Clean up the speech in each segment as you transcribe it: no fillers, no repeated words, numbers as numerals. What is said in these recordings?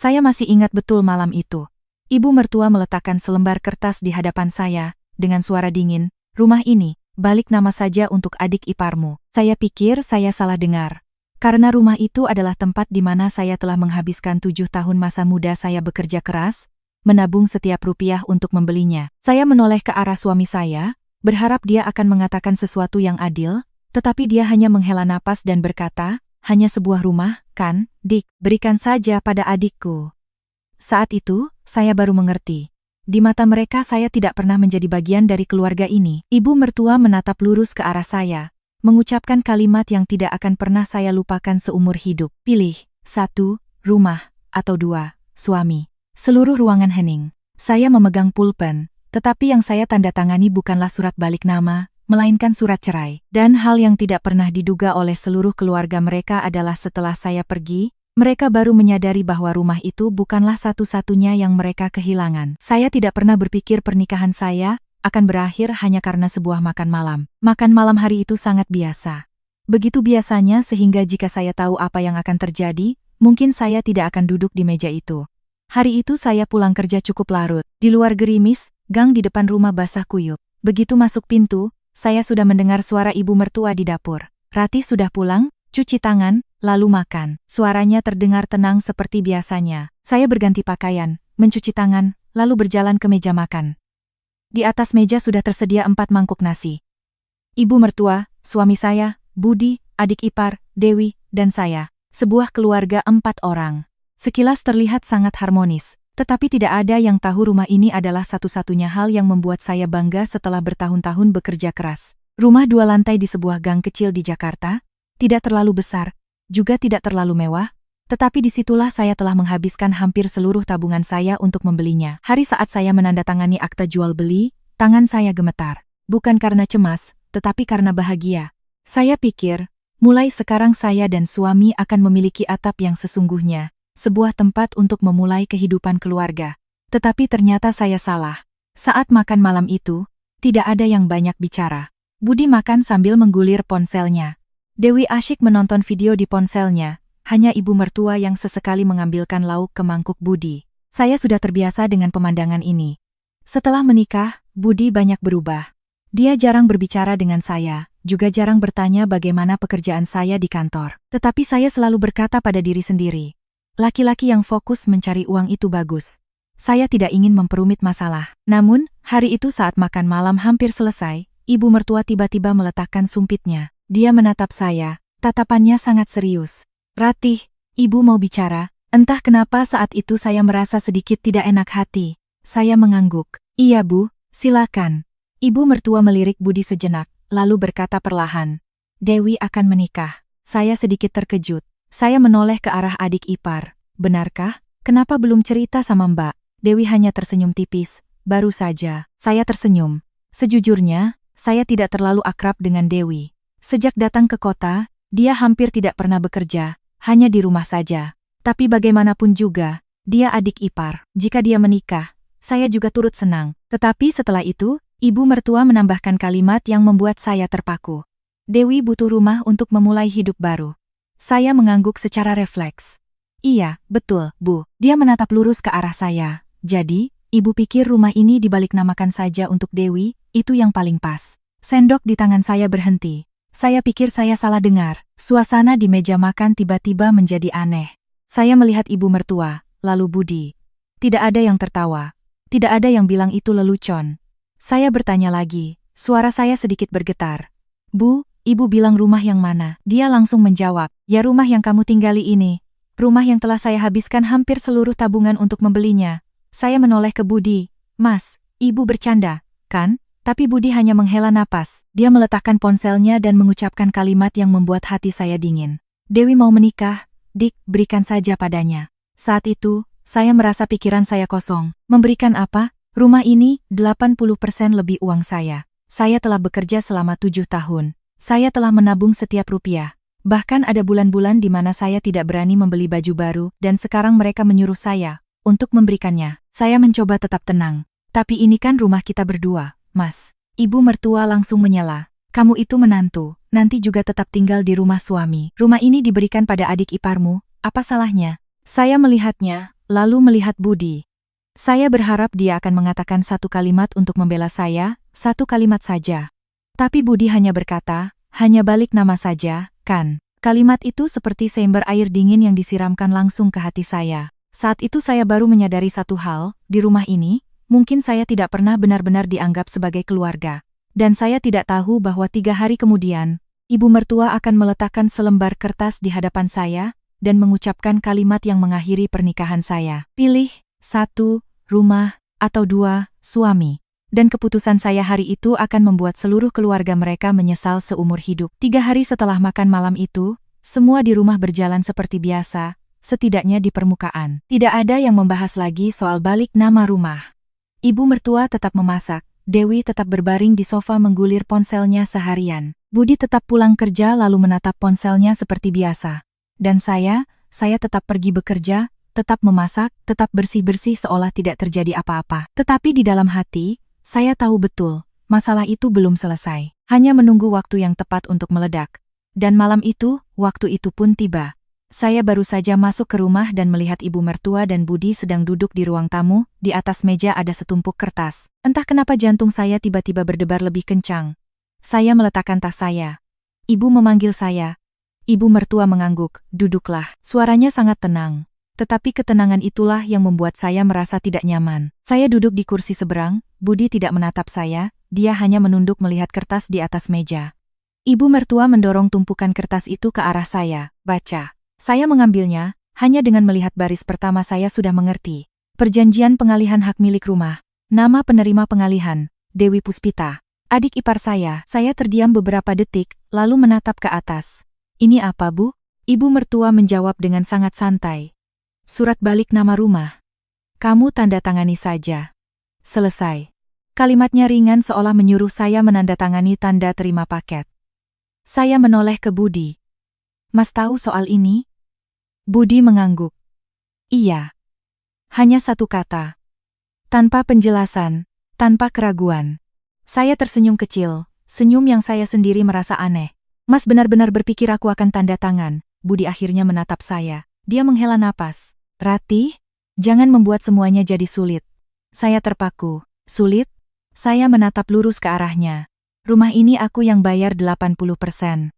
Saya masih ingat betul malam itu. Ibu mertua meletakkan selembar kertas di hadapan saya, dengan suara dingin, "Rumah ini, balik nama saja untuk adik iparmu." Saya pikir saya salah dengar. Karena rumah itu adalah tempat di mana saya telah menghabiskan 7 tahun masa muda saya bekerja keras, menabung setiap rupiah untuk membelinya. Saya menoleh ke arah suami saya, berharap dia akan mengatakan sesuatu yang adil, tetapi dia hanya menghela napas dan berkata, "Hanya sebuah rumah, kan, Dick? Berikan saja pada adikku." Saat itu, saya baru mengerti. Di mata mereka saya tidak pernah menjadi bagian dari keluarga ini. Ibu mertua menatap lurus ke arah saya, mengucapkan kalimat yang tidak akan pernah saya lupakan seumur hidup. "Pilih, 1, rumah, atau 2, suami." Seluruh ruangan hening. Saya memegang pulpen, tetapi yang saya tanda tangani bukanlah surat balik nama, melainkan surat cerai. Dan hal yang tidak pernah diduga oleh seluruh keluarga mereka adalah setelah saya pergi, mereka baru menyadari bahwa rumah itu bukanlah satu-satunya yang mereka kehilangan. Saya tidak pernah berpikir pernikahan saya akan berakhir hanya karena sebuah makan malam. Makan malam hari itu sangat biasa. Begitu biasanya sehingga jika saya tahu apa yang akan terjadi, mungkin saya tidak akan duduk di meja itu. Hari itu saya pulang kerja cukup larut. Di luar gerimis, gang di depan rumah basah kuyup. Begitu masuk pintu, saya sudah mendengar suara ibu mertua di dapur. "Ratih sudah pulang, cuci tangan, lalu makan." Suaranya terdengar tenang seperti biasanya. Saya berganti pakaian, mencuci tangan, lalu berjalan ke meja makan. Di atas meja sudah tersedia 4 mangkuk nasi. Ibu mertua, suami saya, Budi, adik ipar, Dewi, dan saya. Sebuah keluarga 4 orang. Sekilas terlihat sangat harmonis, tetapi tidak ada yang tahu rumah ini adalah satu-satunya hal yang membuat saya bangga setelah bertahun-tahun bekerja keras. Rumah 2 lantai di sebuah gang kecil di Jakarta, tidak terlalu besar, juga tidak terlalu mewah, tetapi disitulah saya telah menghabiskan hampir seluruh tabungan saya untuk membelinya. Hari saat saya menandatangani akta jual beli, tangan saya gemetar. Bukan karena cemas, tetapi karena bahagia. Saya pikir, mulai sekarang saya dan suami akan memiliki atap yang sesungguhnya, sebuah tempat untuk memulai kehidupan keluarga. Tetapi ternyata saya salah. Saat makan malam itu, tidak ada yang banyak bicara. Budi makan sambil menggulir ponselnya. Dewi asyik menonton video di ponselnya. Hanya ibu mertua yang sesekali mengambilkan lauk ke mangkuk Budi. Saya sudah terbiasa dengan pemandangan ini. Setelah menikah, Budi banyak berubah. Dia jarang berbicara dengan saya, juga jarang bertanya bagaimana pekerjaan saya di kantor. Tetapi saya selalu berkata pada diri sendiri, laki-laki yang fokus mencari uang itu bagus. Saya tidak ingin memperumit masalah. Namun, hari itu saat makan malam hampir selesai, ibu mertua tiba-tiba meletakkan sumpitnya. Dia menatap saya, tatapannya sangat serius. "Ratih, ibu mau bicara." Entah kenapa saat itu saya merasa sedikit tidak enak hati. Saya mengangguk. "Iya bu, silakan." Ibu mertua melirik Budi sejenak, lalu berkata perlahan, "Dewi akan menikah." Saya sedikit terkejut. Saya menoleh ke arah adik ipar. "Benarkah? Kenapa belum cerita sama Mbak?" Dewi hanya tersenyum tipis. "Baru saja." Saya tersenyum. Sejujurnya, saya tidak terlalu akrab dengan Dewi. Sejak datang ke kota, dia hampir tidak pernah bekerja. Hanya di rumah saja. Tapi bagaimanapun juga, dia adik ipar. Jika dia menikah, saya juga turut senang. Tetapi setelah itu, ibu mertua menambahkan kalimat yang membuat saya terpaku. "Dewi butuh rumah untuk memulai hidup baru." Saya mengangguk secara refleks. "Iya, betul, Bu." Dia menatap lurus ke arah saya. "Jadi, ibu pikir rumah ini dibalik namakan saja untuk Dewi, itu yang paling pas." Sendok di tangan saya berhenti. Saya pikir saya salah dengar. Suasana di meja makan tiba-tiba menjadi aneh. Saya melihat ibu mertua, lalu Budi. Tidak ada yang tertawa. Tidak ada yang bilang itu lelucon. Saya bertanya lagi, suara saya sedikit bergetar. "Bu, ibu bilang rumah yang mana?" Dia langsung menjawab, "Ya rumah yang kamu tinggali ini. Rumah yang telah saya habiskan hampir seluruh tabungan untuk membelinya." Saya menoleh ke Budi. "Mas, ibu bercanda, kan?" Tapi Budi hanya menghela napas. Dia meletakkan ponselnya dan mengucapkan kalimat yang membuat hati saya dingin. "Dewi mau menikah, Dik, berikan saja padanya." Saat itu, saya merasa pikiran saya kosong. Memberikan apa? Rumah ini, 80% lebih uang saya. Saya telah bekerja selama 7 tahun. Saya telah menabung setiap rupiah. Bahkan ada bulan-bulan di mana saya tidak berani membeli baju baru, dan sekarang mereka menyuruh saya untuk memberikannya. Saya mencoba tetap tenang. "Tapi ini kan rumah kita berdua, Mas." Ibu mertua langsung menyela. "Kamu itu menantu, nanti juga tetap tinggal di rumah suami. Rumah ini diberikan pada adik iparmu, apa salahnya?" Saya melihatnya, lalu melihat Budi. Saya berharap dia akan mengatakan satu kalimat untuk membela saya, satu kalimat saja. Tapi Budi hanya berkata, hanya balik nama saja, kan? Kalimat itu seperti seember air dingin yang disiramkan langsung ke hati saya. Saat itu saya baru menyadari satu hal, di rumah ini, mungkin saya tidak pernah benar-benar dianggap sebagai keluarga. Dan saya tidak tahu bahwa 3 hari kemudian, ibu mertua akan meletakkan selembar kertas di hadapan saya, dan mengucapkan kalimat yang mengakhiri pernikahan saya. Pilih, 1, rumah, atau 2, suami. Dan keputusan saya hari itu akan membuat seluruh keluarga mereka menyesal seumur hidup. 3 hari setelah makan malam itu, semua di rumah berjalan seperti biasa, setidaknya di permukaan. Tidak ada yang membahas lagi soal balik nama rumah. Ibu mertua tetap memasak, Dewi tetap berbaring di sofa menggulir ponselnya seharian. Budi tetap pulang kerja lalu menatap ponselnya seperti biasa. Dan saya tetap pergi bekerja, tetap memasak, tetap bersih-bersih seolah tidak terjadi apa-apa. Tetapi di dalam hati, saya tahu betul, masalah itu belum selesai. Hanya menunggu waktu yang tepat untuk meledak. Dan malam itu, waktu itu pun tiba. Saya baru saja masuk ke rumah dan melihat ibu mertua dan Budi sedang duduk di ruang tamu, di atas meja ada setumpuk kertas. Entah kenapa jantung saya tiba-tiba berdebar lebih kencang. Saya meletakkan tas saya. Ibu memanggil saya. Ibu mertua mengangguk, duduklah. Suaranya sangat tenang. Tetapi ketenangan itulah yang membuat saya merasa tidak nyaman. Saya duduk di kursi seberang, Budi tidak menatap saya, dia hanya menunduk melihat kertas di atas meja. Ibu mertua mendorong tumpukan kertas itu ke arah saya, baca. Saya mengambilnya, hanya dengan melihat baris pertama saya sudah mengerti. Perjanjian pengalihan hak milik rumah. Nama penerima pengalihan, Dewi Puspita. Adik ipar saya terdiam beberapa detik, lalu menatap ke atas. Ini apa, Bu? Ibu mertua menjawab dengan sangat santai. Surat balik nama rumah. Kamu tanda tangani saja. Selesai. Kalimatnya ringan seolah menyuruh saya menandatangani tanda terima paket. Saya menoleh ke Budi. Mas tahu soal ini? Budi mengangguk. Iya. Hanya satu kata. Tanpa penjelasan, tanpa keraguan. Saya tersenyum kecil, senyum yang saya sendiri merasa aneh. Mas benar-benar berpikir aku akan tanda tangan. Budi akhirnya menatap saya. Dia menghela napas. Ratih, jangan membuat semuanya jadi sulit. Saya terpaku. Sulit? Saya menatap lurus ke arahnya. Rumah ini aku yang bayar 80%.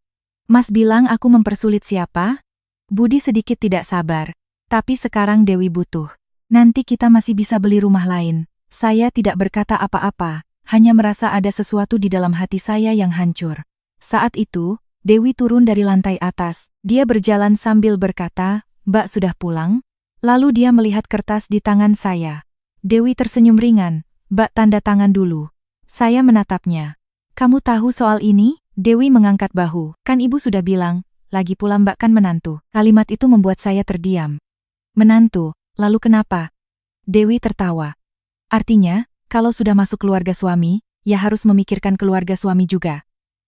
Mas bilang aku mempersulit siapa? Budi sedikit tidak sabar. Tapi sekarang Dewi butuh. Nanti kita masih bisa beli rumah lain. Saya tidak berkata apa-apa, hanya merasa ada sesuatu di dalam hati saya yang hancur. Saat itu, Dewi turun dari lantai atas. Dia berjalan sambil berkata, Mbak sudah pulang? Lalu dia melihat kertas di tangan saya. Dewi tersenyum ringan, Mbak tanda tangan dulu. Saya menatapnya. Kamu tahu soal ini? Dewi mengangkat bahu. Kan ibu sudah bilang, lagi pula Mbak kan menantu. Kalimat itu membuat saya terdiam. Menantu, lalu kenapa? Dewi tertawa. Artinya, kalau sudah masuk keluarga suami, ya harus memikirkan keluarga suami juga.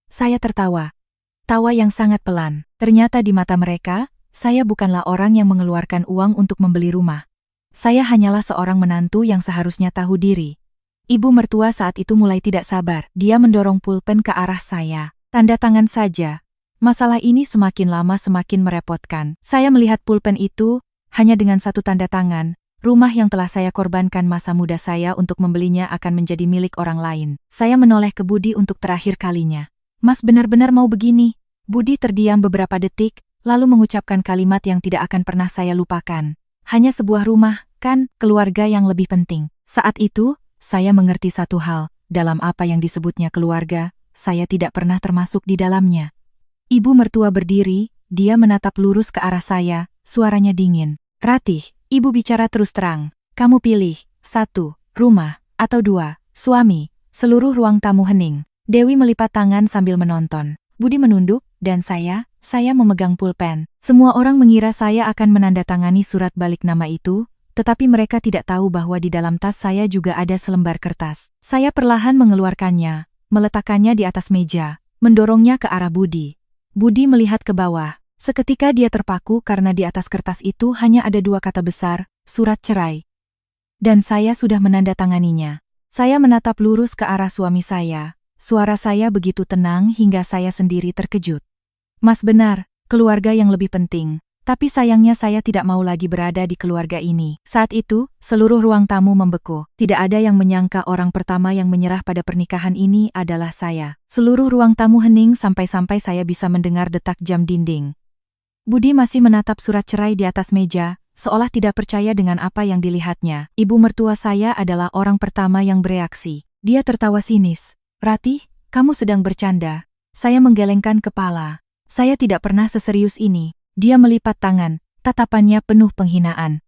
Saya tertawa. Tawa yang sangat pelan. Ternyata di mata mereka, saya bukanlah orang yang mengeluarkan uang untuk membeli rumah. Saya hanyalah seorang menantu yang seharusnya tahu diri. Ibu mertua saat itu mulai tidak sabar. Dia mendorong pulpen ke arah saya. Tanda tangan saja. Masalah ini semakin lama semakin merepotkan. Saya melihat pulpen itu, hanya dengan satu tanda tangan. Rumah yang telah saya korbankan masa muda saya untuk membelinya akan menjadi milik orang lain. Saya menoleh ke Budi untuk terakhir kalinya. Mas benar-benar mau begini? Budi terdiam beberapa detik, lalu mengucapkan kalimat yang tidak akan pernah saya lupakan. Hanya sebuah rumah, kan, keluarga yang lebih penting. Saat itu, saya mengerti satu hal, dalam apa yang disebutnya keluarga, saya tidak pernah termasuk di dalamnya. Ibu mertua berdiri, dia menatap lurus ke arah saya, suaranya dingin. Ratih, ibu bicara terus terang. Kamu pilih, 1, rumah, atau 2, suami. Seluruh ruang tamu hening. Dewi melipat tangan sambil menonton. Budi menunduk, dan saya memegang pulpen. Semua orang mengira saya akan menandatangani surat balik nama itu, tetapi mereka tidak tahu bahwa di dalam tas saya juga ada selembar kertas. Saya perlahan mengeluarkannya, meletakkannya di atas meja, mendorongnya ke arah Budi. Budi melihat ke bawah. Seketika dia terpaku karena di atas kertas itu hanya ada 2 kata besar, surat cerai. Dan saya sudah menandatanganinya. Saya menatap lurus ke arah suami saya. Suara saya begitu tenang hingga saya sendiri terkejut. Mas benar, keluarga yang lebih penting. Tapi sayangnya saya tidak mau lagi berada di keluarga ini. Saat itu, seluruh ruang tamu membeku. Tidak ada yang menyangka orang pertama yang menyerah pada pernikahan ini adalah saya. Seluruh ruang tamu hening sampai-sampai saya bisa mendengar detak jam dinding. Budi masih menatap surat cerai di atas meja, seolah tidak percaya dengan apa yang dilihatnya. Ibu mertua saya adalah orang pertama yang bereaksi. Dia tertawa sinis. "Ratih, kamu sedang bercanda." Saya menggelengkan kepala. Saya tidak pernah seserius ini. Dia melipat tangan, tatapannya penuh penghinaan.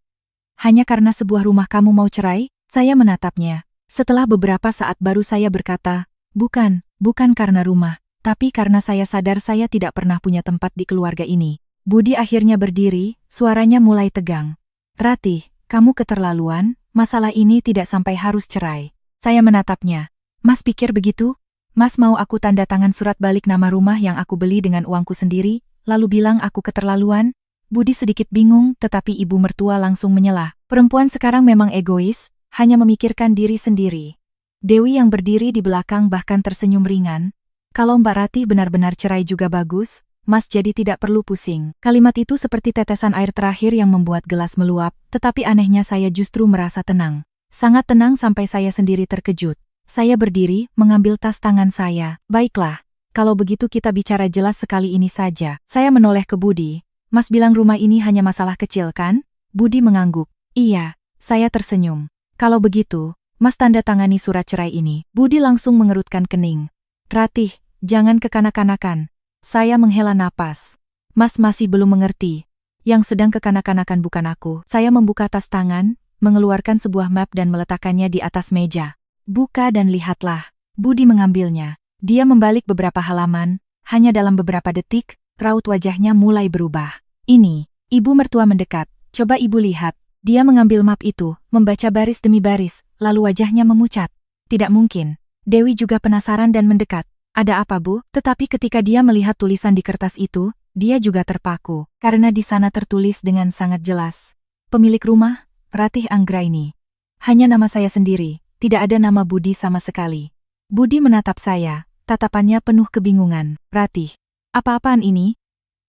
"Hanya karena sebuah rumah kamu mau cerai?" Saya menatapnya. Setelah beberapa saat baru saya berkata, bukan karena rumah, tapi karena saya sadar saya tidak pernah punya tempat di keluarga ini." Budi akhirnya berdiri, suaranya mulai tegang. "Ratih, kamu keterlaluan, masalah ini tidak sampai harus cerai." Saya menatapnya. "Mas pikir begitu? Mas mau aku tanda tangan surat balik nama rumah yang aku beli dengan uangku sendiri, lalu bilang aku keterlaluan?" Budi sedikit bingung, tetapi ibu mertua langsung menyela. "Perempuan sekarang memang egois, hanya memikirkan diri sendiri." Dewi yang berdiri di belakang bahkan tersenyum ringan. "Kalau Mbak Ratih benar-benar cerai juga bagus, Mas jadi tidak perlu pusing." Kalimat itu seperti tetesan air terakhir yang membuat gelas meluap, tetapi anehnya saya justru merasa tenang. Sangat tenang sampai saya sendiri terkejut. Saya berdiri, mengambil tas tangan saya. "Baiklah. Kalau begitu kita bicara jelas sekali ini saja." Saya menoleh ke Budi. "Mas bilang rumah ini hanya masalah kecil kan?" Budi mengangguk. "Iya." Saya tersenyum. "Kalau begitu, Mas tanda tangani surat cerai ini." Budi langsung mengerutkan kening. "Ratih, jangan kekanak-kanakan." Saya menghela napas. "Mas masih belum mengerti. Yang sedang kekanak-kanakan bukan aku." Saya membuka tas tangan, mengeluarkan sebuah map dan meletakkannya di atas meja. "Buka dan lihatlah." Budi mengambilnya. Dia membalik beberapa halaman, hanya dalam beberapa detik, raut wajahnya mulai berubah. "Ini." Ibu mertua mendekat. "Coba ibu lihat." Dia mengambil map itu, membaca baris demi baris, lalu wajahnya memucat. "Tidak mungkin." Dewi juga penasaran dan mendekat. "Ada apa, Bu?" Tetapi ketika dia melihat tulisan di kertas itu, dia juga terpaku, karena di sana tertulis dengan sangat jelas. "Pemilik rumah, Ratih Anggraini." Hanya nama saya sendiri, tidak ada nama Budi sama sekali. Budi menatap saya. Tatapannya penuh kebingungan. "Ratih, apa-apaan ini?"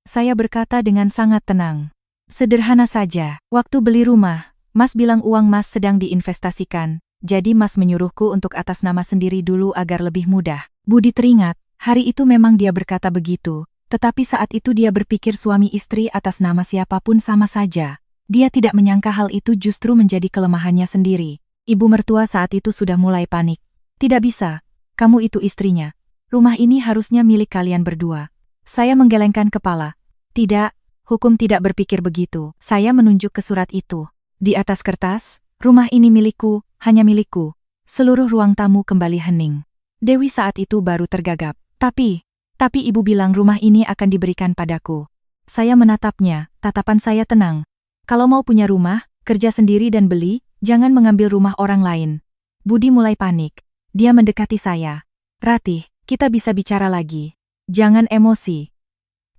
Saya berkata dengan sangat tenang. "Sederhana saja. Waktu beli rumah, Mas bilang uang Mas sedang diinvestasikan, jadi Mas menyuruhku untuk atas nama sendiri dulu agar lebih mudah." Budi teringat, hari itu memang dia berkata begitu, tetapi saat itu dia berpikir suami istri atas nama siapapun sama saja. Dia tidak menyangka hal itu justru menjadi kelemahannya sendiri. Ibu mertua saat itu sudah mulai panik. "Tidak bisa, kamu itu istrinya. Rumah ini harusnya milik kalian berdua." Saya menggelengkan kepala. "Tidak, hukum tidak berpikir begitu." Saya menunjuk ke surat itu. Di atas kertas, "Rumah ini milikku, hanya milikku." Seluruh ruang tamu kembali hening. Dewi saat itu baru tergagap. Tapi ibu bilang rumah ini akan diberikan padaku." Saya menatapnya, tatapan saya tenang. "Kalau mau punya rumah, kerja sendiri dan beli, jangan mengambil rumah orang lain." Budi mulai panik. Dia mendekati saya. "Ratih, kita bisa bicara lagi. Jangan emosi."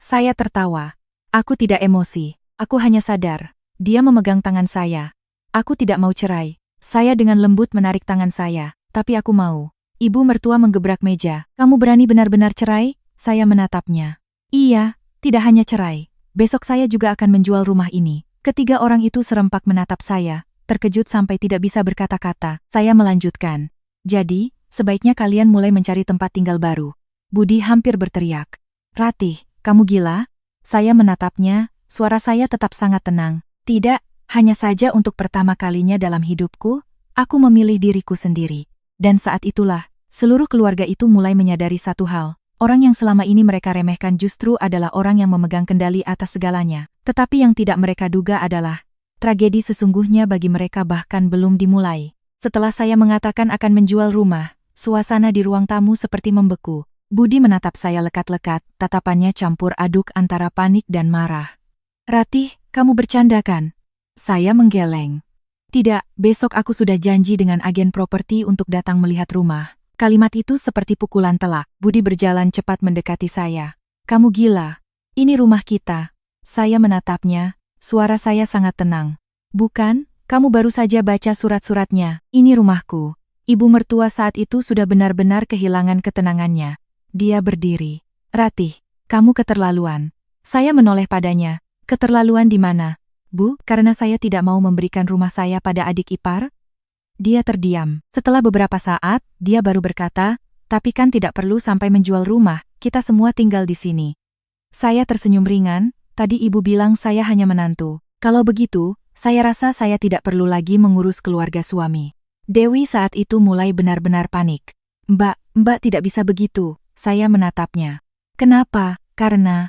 Saya tertawa. "Aku tidak emosi. Aku hanya sadar." Dia memegang tangan saya. "Aku tidak mau cerai." Saya dengan lembut menarik tangan saya. "Tapi aku mau." Ibu mertua menggebrak meja. "Kamu berani benar-benar cerai?" Saya menatapnya. "Iya, tidak hanya cerai. Besok saya juga akan menjual rumah ini." Ketiga orang itu serempak menatap saya, terkejut sampai tidak bisa berkata-kata. Saya melanjutkan. "Jadi, sebaiknya kalian mulai mencari tempat tinggal baru." Budi hampir berteriak. "Ratih, kamu gila?" Saya menatapnya, suara saya tetap sangat tenang. "Tidak, hanya saja untuk pertama kalinya dalam hidupku, aku memilih diriku sendiri." Dan saat itulah, seluruh keluarga itu mulai menyadari satu hal. Orang yang selama ini mereka remehkan justru adalah orang yang memegang kendali atas segalanya. Tetapi yang tidak mereka duga adalah, tragedi sesungguhnya bagi mereka bahkan belum dimulai. Setelah saya mengatakan akan menjual rumah, suasana di ruang tamu seperti membeku. Budi menatap saya lekat-lekat, tatapannya campur aduk antara panik dan marah. "Ratih, kamu bercanda kan?" Saya menggeleng. "Tidak, besok aku sudah janji dengan agen properti untuk datang melihat rumah." Kalimat itu seperti pukulan telak. Budi berjalan cepat mendekati saya. "Kamu gila. Ini rumah kita." Saya menatapnya, suara saya sangat tenang. "Bukan, kamu baru saja baca surat-suratnya. Ini rumahku." Ibu mertua saat itu sudah benar-benar kehilangan ketenangannya. Dia berdiri. "Ratih, kamu keterlaluan." Saya menoleh padanya. Keterlaluan di mana? Bu, karena saya tidak mau memberikan rumah saya pada adik ipar? Dia terdiam. Setelah beberapa saat, dia baru berkata, tapi kan tidak perlu sampai menjual rumah, kita semua tinggal di sini. Saya tersenyum ringan, tadi ibu bilang saya hanya menantu. Kalau begitu, saya rasa saya tidak perlu lagi mengurus keluarga suami. Dewi saat itu mulai benar-benar panik. Mbak tidak bisa begitu, saya menatapnya. Kenapa? Karena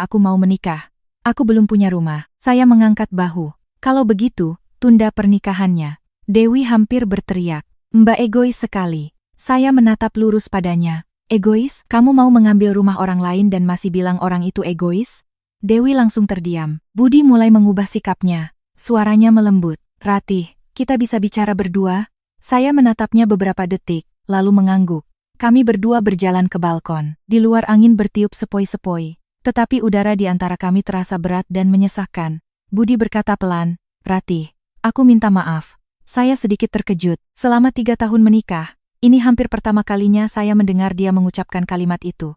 aku mau menikah. Aku belum punya rumah. Saya mengangkat bahu. Kalau begitu, tunda pernikahannya. Dewi hampir berteriak. Mbak egois sekali. Saya menatap lurus padanya. Egois? Kamu mau mengambil rumah orang lain dan masih bilang orang itu egois? Dewi langsung terdiam. Budi mulai mengubah sikapnya. Suaranya melembut. Ratih, kita bisa bicara berdua? Saya menatapnya beberapa detik, lalu mengangguk. Kami berdua berjalan ke balkon. Di luar angin bertiup sepoi-sepoi. Tetapi udara di antara kami terasa berat dan menyesakkan. Budi berkata pelan, Ratih, aku minta maaf. Saya sedikit terkejut. Selama 3 tahun menikah, ini hampir pertama kalinya saya mendengar dia mengucapkan kalimat itu.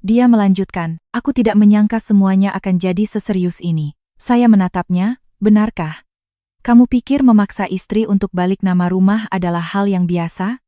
Dia melanjutkan, aku tidak menyangka semuanya akan jadi seserius ini. Saya menatapnya, benarkah? Kamu pikir memaksa istri untuk balik nama rumah adalah hal yang biasa?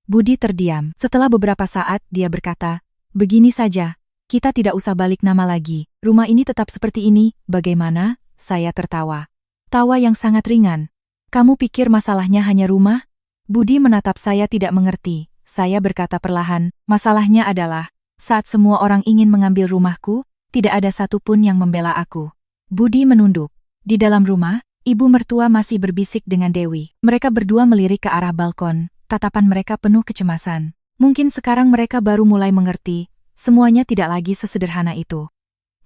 Budi terdiam. Setelah beberapa saat, dia berkata, begini saja, kita tidak usah balik nama lagi. Rumah ini tetap seperti ini, bagaimana? Saya tertawa. Tawa yang sangat ringan. Kamu pikir masalahnya hanya rumah? Budi menatap saya tidak mengerti. Saya berkata perlahan, masalahnya adalah, saat semua orang ingin mengambil rumahku, tidak ada satupun yang membela aku. Budi menunduk. Di dalam rumah, ibu mertua masih berbisik dengan Dewi. Mereka berdua melirik ke arah balkon, tatapan mereka penuh kecemasan. Mungkin sekarang mereka baru mulai mengerti, semuanya tidak lagi sesederhana itu.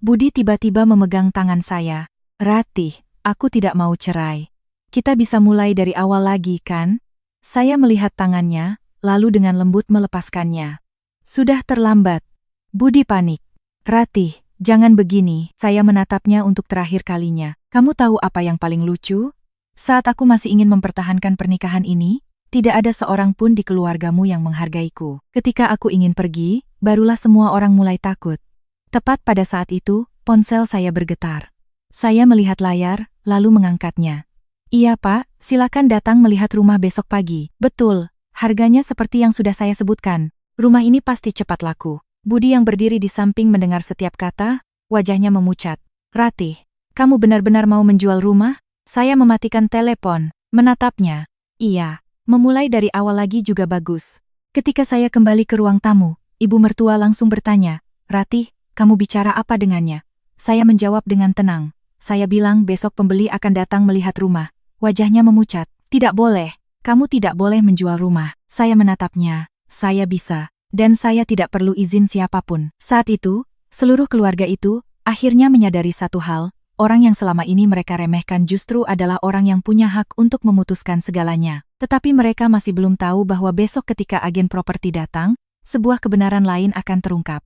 Budi tiba-tiba memegang tangan saya. Ratih, aku tidak mau cerai. Kita bisa mulai dari awal lagi, kan? Saya melihat tangannya, lalu dengan lembut melepaskannya. Sudah terlambat. Budi panik. Ratih, jangan begini. Saya menatapnya untuk terakhir kalinya. Kamu tahu apa yang paling lucu? Saat aku masih ingin mempertahankan pernikahan ini, tidak ada seorang pun di keluargamu yang menghargaiku. Ketika aku ingin pergi, barulah semua orang mulai takut. Tepat pada saat itu, ponsel saya bergetar. Saya melihat layar, lalu mengangkatnya. Iya Pak, silakan datang melihat rumah besok pagi. Betul, harganya seperti yang sudah saya sebutkan. Rumah ini pasti cepat laku. Budi yang berdiri di samping mendengar setiap kata, wajahnya memucat. Ratih, kamu benar-benar mau menjual rumah? Saya mematikan telepon, menatapnya. Iya, memulai dari awal lagi juga bagus. Ketika saya kembali ke ruang tamu, ibu mertua langsung bertanya, Ratih, kamu bicara apa dengannya? Saya menjawab dengan tenang. Saya bilang besok pembeli akan datang melihat rumah. Wajahnya memucat. Tidak boleh. Kamu tidak boleh menjual rumah. Saya menatapnya. Saya bisa. Dan saya tidak perlu izin siapapun. Saat itu, seluruh keluarga itu akhirnya menyadari satu hal. Orang yang selama ini mereka remehkan justru adalah orang yang punya hak untuk memutuskan segalanya. Tetapi mereka masih belum tahu bahwa besok ketika agen properti datang, sebuah kebenaran lain akan terungkap.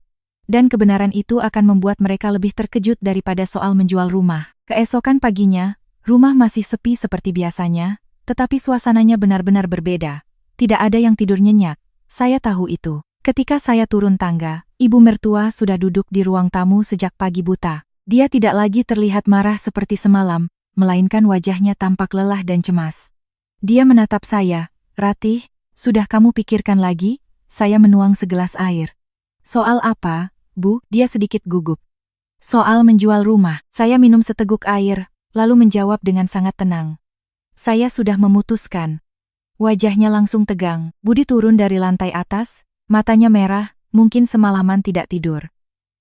Dan kebenaran itu akan membuat mereka lebih terkejut daripada soal menjual rumah. Keesokan paginya, rumah masih sepi seperti biasanya, tetapi suasananya benar-benar berbeda. Tidak ada yang tidur nyenyak. Saya tahu itu. Ketika saya turun tangga, ibu mertua sudah duduk di ruang tamu sejak pagi buta. Dia tidak lagi terlihat marah seperti semalam, melainkan wajahnya tampak lelah dan cemas. Dia menatap saya. Ratih, sudah kamu pikirkan lagi? Saya menuang segelas air. Soal apa, Bu? Dia sedikit gugup. Soal menjual rumah. Saya minum seteguk air, lalu menjawab dengan sangat tenang. Saya sudah memutuskan. Wajahnya langsung tegang. Budi turun dari lantai atas, matanya merah, mungkin semalaman tidak tidur.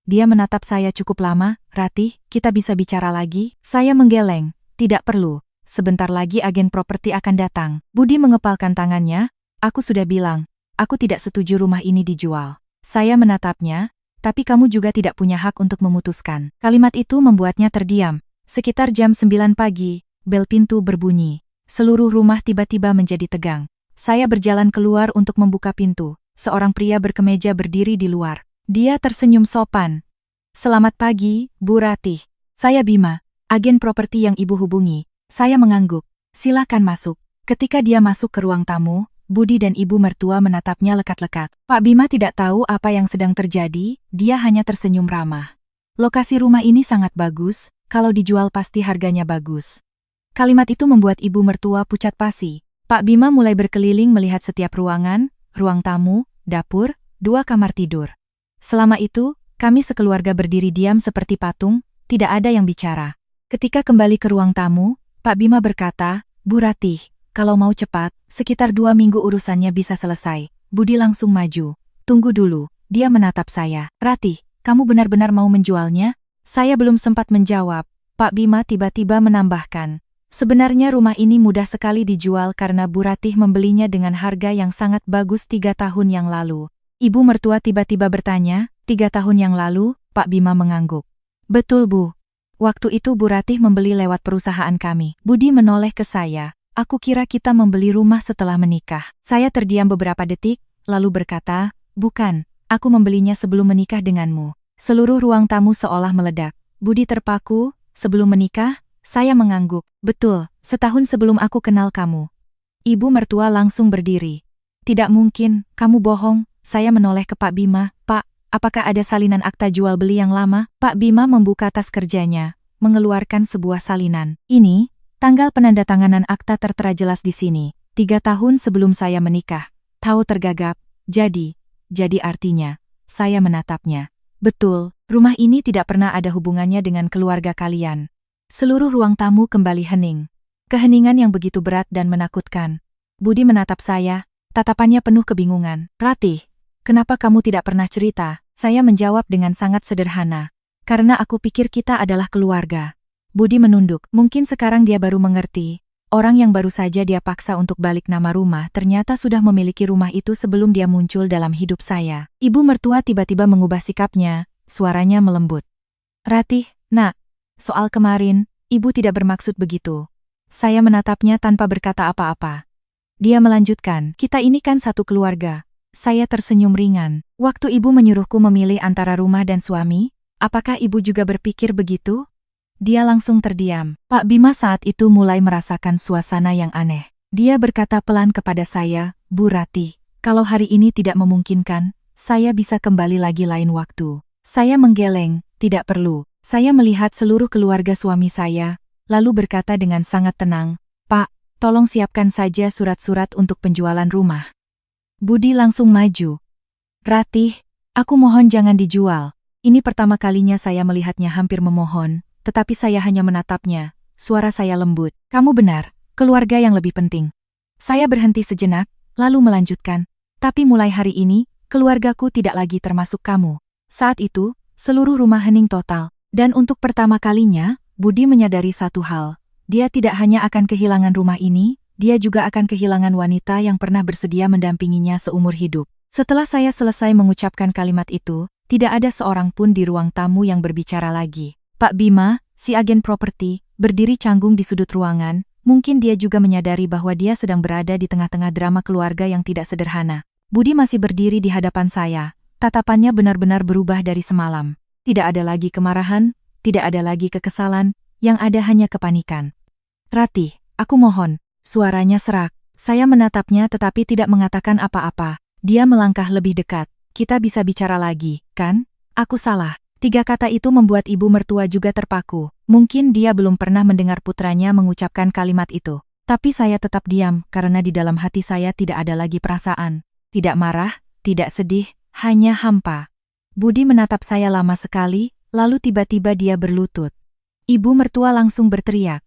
Dia menatap saya cukup lama. Ratih, kita bisa bicara lagi? Saya menggeleng. Tidak perlu. Sebentar lagi agen properti akan datang. Budi mengepalkan tangannya. Aku sudah bilang, aku tidak setuju rumah ini dijual. Saya menatapnya, tapi kamu juga tidak punya hak untuk memutuskan. Kalimat itu membuatnya terdiam. Sekitar jam 9 pagi, bel pintu berbunyi. Seluruh rumah tiba-tiba menjadi tegang. Saya berjalan keluar untuk membuka pintu. Seorang pria berkemeja berdiri di luar. Dia tersenyum sopan. Selamat pagi, Bu Ratih. Saya Bima, agen properti yang ibu hubungi. Saya mengangguk. Silakan masuk. Ketika dia masuk ke ruang tamu, Budi dan ibu mertua menatapnya lekat-lekat. Pak Bima tidak tahu apa yang sedang terjadi, dia hanya tersenyum ramah. Lokasi rumah ini sangat bagus, kalau dijual pasti harganya bagus. Kalimat itu membuat ibu mertua pucat pasi. Pak Bima mulai berkeliling melihat setiap ruangan, ruang tamu, dapur, 2 kamar tidur. Selama itu, kami sekeluarga berdiri diam seperti patung, tidak ada yang bicara. Ketika kembali ke ruang tamu, Pak Bima berkata, "Bu Ratih, kalau mau cepat, sekitar 2 minggu urusannya bisa selesai." Budi langsung maju. "Tunggu dulu," dia menatap saya. "Ratih, kamu benar-benar mau menjualnya?" Saya belum sempat menjawab. Pak Bima tiba-tiba menambahkan, "Sebenarnya rumah ini mudah sekali dijual karena Bu Ratih membelinya dengan harga yang sangat bagus 3 tahun yang lalu." Ibu mertua tiba-tiba bertanya, "3 tahun yang lalu?" Pak Bima mengangguk. "Betul, Bu. Waktu itu Bu Ratih membeli lewat perusahaan kami." Budi menoleh ke saya. "Aku kira kita membeli rumah setelah menikah." Saya terdiam beberapa detik, lalu berkata, "Bukan, aku membelinya sebelum menikah denganmu." Seluruh ruang tamu seolah meledak. Budi terpaku, "Sebelum menikah?" Saya mengangguk. "Betul, setahun sebelum aku kenal kamu." Ibu mertua langsung berdiri. "Tidak mungkin, kamu bohong." Saya menoleh ke Pak Bima. "Pak, apakah ada salinan akta jual beli yang lama?" Pak Bima membuka tas kerjanya, mengeluarkan sebuah salinan. "Ini, tanggal penandatanganan akta tertera jelas di sini. 3 tahun sebelum saya menikah." Tahu tergagap. Jadi artinya, saya menatapnya. "Betul, rumah ini tidak pernah ada hubungannya dengan keluarga kalian." Seluruh ruang tamu kembali hening. Keheningan yang begitu berat dan menakutkan. Budi menatap saya, tatapannya penuh kebingungan. "Ratih, kenapa kamu tidak pernah cerita?" Saya menjawab dengan sangat sederhana. "Karena aku pikir kita adalah keluarga." Budi menunduk. Mungkin sekarang dia baru mengerti. Orang yang baru saja dia paksa untuk balik nama rumah ternyata sudah memiliki rumah itu sebelum dia muncul dalam hidup saya. Ibu mertua tiba-tiba mengubah sikapnya, suaranya melembut. "Ratih, nak, soal kemarin, ibu tidak bermaksud begitu." Saya menatapnya tanpa berkata apa-apa. Dia melanjutkan, "Kita ini kan satu keluarga." Saya tersenyum ringan. "Waktu ibu menyuruhku memilih antara rumah dan suami, apakah ibu juga berpikir begitu?" Dia langsung terdiam. Pak Bima saat itu mulai merasakan suasana yang aneh. Dia berkata pelan kepada saya, "Bu Ratih, kalau hari ini tidak memungkinkan, saya bisa kembali lagi lain waktu." Saya menggeleng, "Tidak perlu." Saya melihat seluruh keluarga suami saya, lalu berkata dengan sangat tenang, "Pak, tolong siapkan saja surat-surat untuk penjualan rumah." Budi langsung maju. "Ratih, aku mohon jangan dijual." Ini pertama kalinya saya melihatnya hampir memohon. Tetapi saya hanya menatapnya, suara saya lembut. "Kamu benar, keluarga yang lebih penting." Saya berhenti sejenak, lalu melanjutkan, "Tapi mulai hari ini, keluargaku tidak lagi termasuk kamu." Saat itu, seluruh rumah hening total. Dan untuk pertama kalinya, Budi menyadari satu hal. Dia tidak hanya akan kehilangan rumah ini, dia juga akan kehilangan wanita yang pernah bersedia mendampinginya seumur hidup. Setelah saya selesai mengucapkan kalimat itu, tidak ada seorang pun di ruang tamu yang berbicara lagi. Pak Bima, si agen properti, berdiri canggung di sudut ruangan. Mungkin dia juga menyadari bahwa dia sedang berada di tengah-tengah drama keluarga yang tidak sederhana. Budi masih berdiri di hadapan saya. Tatapannya benar-benar berubah dari semalam. Tidak ada lagi kemarahan, tidak ada lagi kekesalan, yang ada hanya kepanikan. "Ratih, aku mohon." Suaranya serak. Saya menatapnya tetapi tidak mengatakan apa-apa. Dia melangkah lebih dekat. "Kita bisa bicara lagi, kan? Aku salah." 3 kata itu membuat ibu mertua juga terpaku. Mungkin dia belum pernah mendengar putranya mengucapkan kalimat itu. Tapi saya tetap diam karena di dalam hati saya tidak ada lagi perasaan. Tidak marah, tidak sedih, hanya hampa. Budi menatap saya lama sekali, lalu tiba-tiba dia berlutut. Ibu mertua langsung berteriak,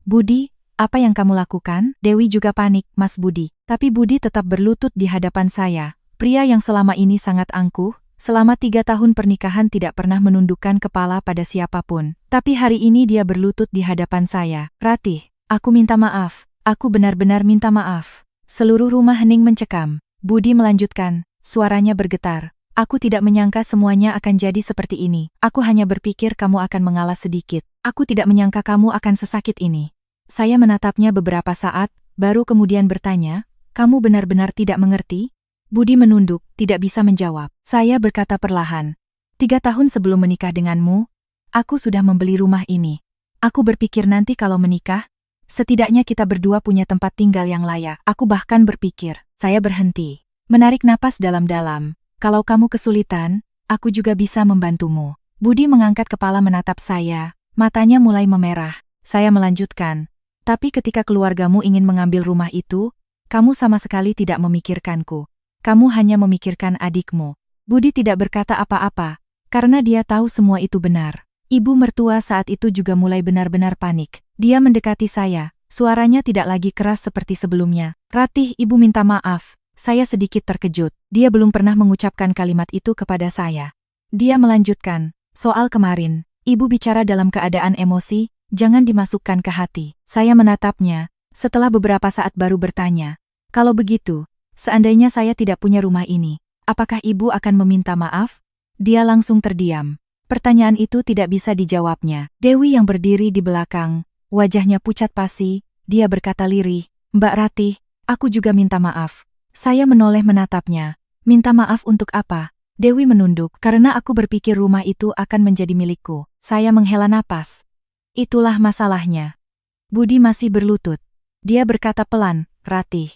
"Budi, apa yang kamu lakukan?" Dewi juga panik, "Mas Budi." Tapi Budi tetap berlutut di hadapan saya. Pria yang selama ini sangat angkuh, selama 3 tahun pernikahan tidak pernah menundukkan kepala pada siapapun. Tapi hari ini dia berlutut di hadapan saya. "Ratih, aku minta maaf. Aku benar-benar minta maaf." Seluruh rumah hening mencekam. Budi melanjutkan, suaranya bergetar. "Aku tidak menyangka semuanya akan jadi seperti ini. Aku hanya berpikir kamu akan mengalah sedikit. Aku tidak menyangka kamu akan sesakit ini." Saya menatapnya beberapa saat, baru kemudian bertanya, "Kamu benar-benar tidak mengerti?" Budi menunduk, tidak bisa menjawab. Saya berkata perlahan, 3 tahun sebelum menikah denganmu, aku sudah membeli rumah ini. Aku berpikir nanti kalau menikah, setidaknya kita berdua punya tempat tinggal yang layak. Aku bahkan berpikir." Saya berhenti, menarik napas dalam-dalam. "Kalau kamu kesulitan, aku juga bisa membantumu." Budi mengangkat kepala menatap saya, Matanya mulai memerah. Saya melanjutkan. Tapi ketika keluargamu ingin mengambil rumah itu, kamu sama sekali tidak memikirkanku. Kamu hanya memikirkan adikmu. Budi tidak berkata apa-apa, karena dia tahu semua itu benar. Ibu mertua saat itu juga mulai benar-benar panik. Dia mendekati saya, suaranya tidak lagi keras seperti sebelumnya. Ratih, ibu minta maaf. Saya sedikit terkejut. Dia belum pernah mengucapkan kalimat itu kepada saya. Dia melanjutkan, soal kemarin, ibu bicara dalam keadaan emosi, jangan dimasukkan ke hati. Saya menatapnya, setelah beberapa saat baru bertanya, kalau begitu, seandainya saya tidak punya rumah ini, apakah ibu akan meminta maaf? Dia langsung terdiam. Pertanyaan itu tidak bisa dijawabnya. Dewi yang berdiri di belakang, wajahnya pucat pasi, dia berkata lirih, Mbak Ratih, aku juga minta maaf. Saya menoleh menatapnya. Minta maaf untuk apa? Dewi menunduk, karena aku berpikir rumah itu akan menjadi milikku. Saya menghela napas. Itulah masalahnya. Budi masih berlutut. Dia berkata pelan, Ratih.